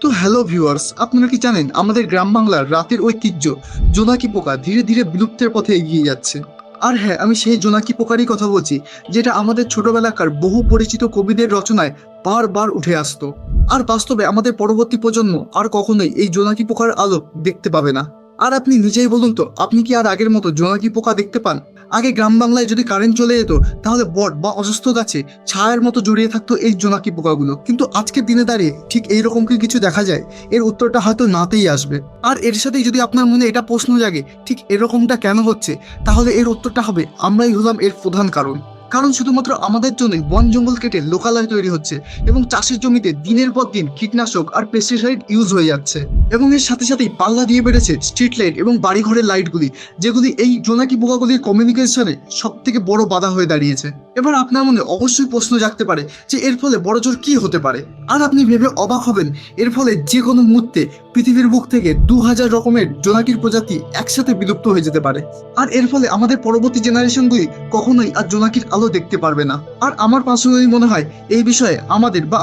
তো hello viewers, আপনারা কি জানেন আমাদের গ্রাম বাংলার রাতের ঐতিহ্য জোনাকি পোকা ধীরে ধীরে বিলুপ্তের পথে এগিয়ে যাচ্ছে। আর হ্যাঁ, আমি সেই জোনাকি পোকারই কথা বলছি, যেটা আমাদের ছোটবেলাকার বহু পরিচিত কবিদের রচনায় বারবার উঠে আসতো। আর বাস্তবে আমাদের পরবর্তী প্রজন্ম আর কখনোই এই জোনাকি পোকার আলো দেখতে পাবে না। আর আপনি নিজেই বলুন তো, আপনি কি আর আগের মতো জোনাকি পোকা দেখতে পান? আগে গ্রাম বাংলায় যদি কারেন্ট চলে যেত, তাহলে বট বা অসুস্থ গাছে ছায়ার মতো জড়িয়ে থাকতো এই জোনাকি পোকাগুলো। কিন্তু আজকের দিনে দাঁড়িয়ে ঠিক এইরকম কি কিছু দেখা যায়? এর উত্তরটা হয়তো নাতেই আসবে। আর এর সাথেই যদি আপনার মনে এটা প্রশ্ন জাগে ঠিক এরকমটা কেন হচ্ছে, তাহলে এর উত্তরটা হবে আমরাই হলাম এর প্রধান কারণ। কারণ শুধুমাত্র আমাদের জন্যই বন জঙ্গল কেটে লোকালয় তৈরি হচ্ছে এবং চাষের জমিতে দিনের পর দিন কীটনাশক আর পেস্টিসাইড ইউজ হয়ে যাচ্ছে। এবং এর সাথে সাথেই পাল্লা দিয়ে বেড়েছে স্ট্রিট লাইট এবং বাড়িঘরের লাইটগুলি, যেগুলি এই জোনাকি পোকাগুলির কমিউনিকেশনে সব থেকে বড় বাধা হয়ে দাঁড়িয়েছে। এবার আপনার মনে অবশ্যই প্রশ্ন জাগতে পারে যে এর ফলে বড়জোর কি হতে পারে। আর আপনি ভেবে অবাক হবেন, এর ফলে যে কোনো মুহূর্তে পৃথিবীর বুক থেকে 2000 রকমের জোনাকির প্রজাতি একসাথে বিলুপ্ত হয়ে যেতে পারে। আর এর ফলে আমাদের পরবর্তী জেনারেশনগুলি কখনোই আর জোনাকির আলো দেখতে পারবে না। আর আমার পার্সোনালি মনে হয় এই বিষয়ে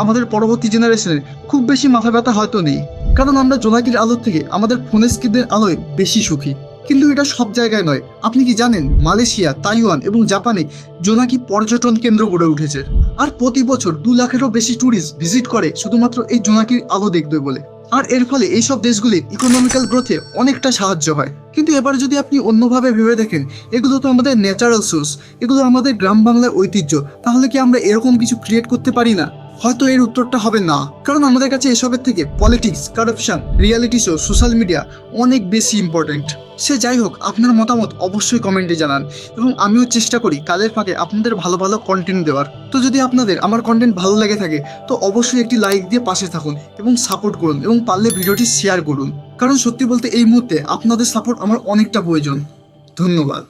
আমাদের পরবর্তী জেনারেশনের খুব বেশি মাথা ব্যথা হয়তো নেই, কারণ আমরা জোনাকির আলোর থেকে আমাদের ফোনের স্ক্রিনের আলোয় বেশি সুখী। কিন্তু এটা সব জায়গায় নয়। আপনি কি জানেন মালয়েশিয়া, তাইওয়ান এবং জাপানে জোনাকি পর্যটন কেন্দ্র গড়ে উঠেছে। আর প্রতি বছর 2 লাখেরও বেশি ট্যুরিস্ট ভিজিট করে শুধুমাত্র এই জোনাকির আলো দেখবে বলে। আর এর ফলে এইসব দেশগুলির ইকোনমিক্যাল গ্রোথে অনেকটা সাহায্য হয়। কিন্তু এবার যদি আপনি অন্যভাবে ভেবে দেখেন, এগুলো তো আমাদের ন্যাচারাল সোর্স, এগুলো আমাদের গ্রাম বাংলার ঐতিহ্য, তাহলে কি আমরা এরকম কিছু ক্রিয়েট করতে পারি না? হয়তো এর উত্তরটা হবে না, কারণ আমাদের কাছে এসবের থেকে politics, corruption, reality show, social media অনেক বেশি ইম্পর্টেন্ট। সে যাই হোক, আপনার মতামত অবশ্যই কমেন্টে জানান এবং আমিও চেষ্টা করি কালের ফাঁকে আপনাদের ভালো ভালো কন্টেন্ট দেওয়ার। তো যদি আপনাদের আমার কন্টেন্ট ভালো লেগে থাকে, তো অবশ্যই একটি লাইক দিয়ে পাশে থাকুন এবং সাপোর্ট করুন, এবং পারলে ভিডিওটি শেয়ার করুন, কারণ সত্যি বলতে এই মুহূর্তে আপনাদের সাপোর্ট আমার অনেকটা প্রয়োজন। ধন্যবাদ।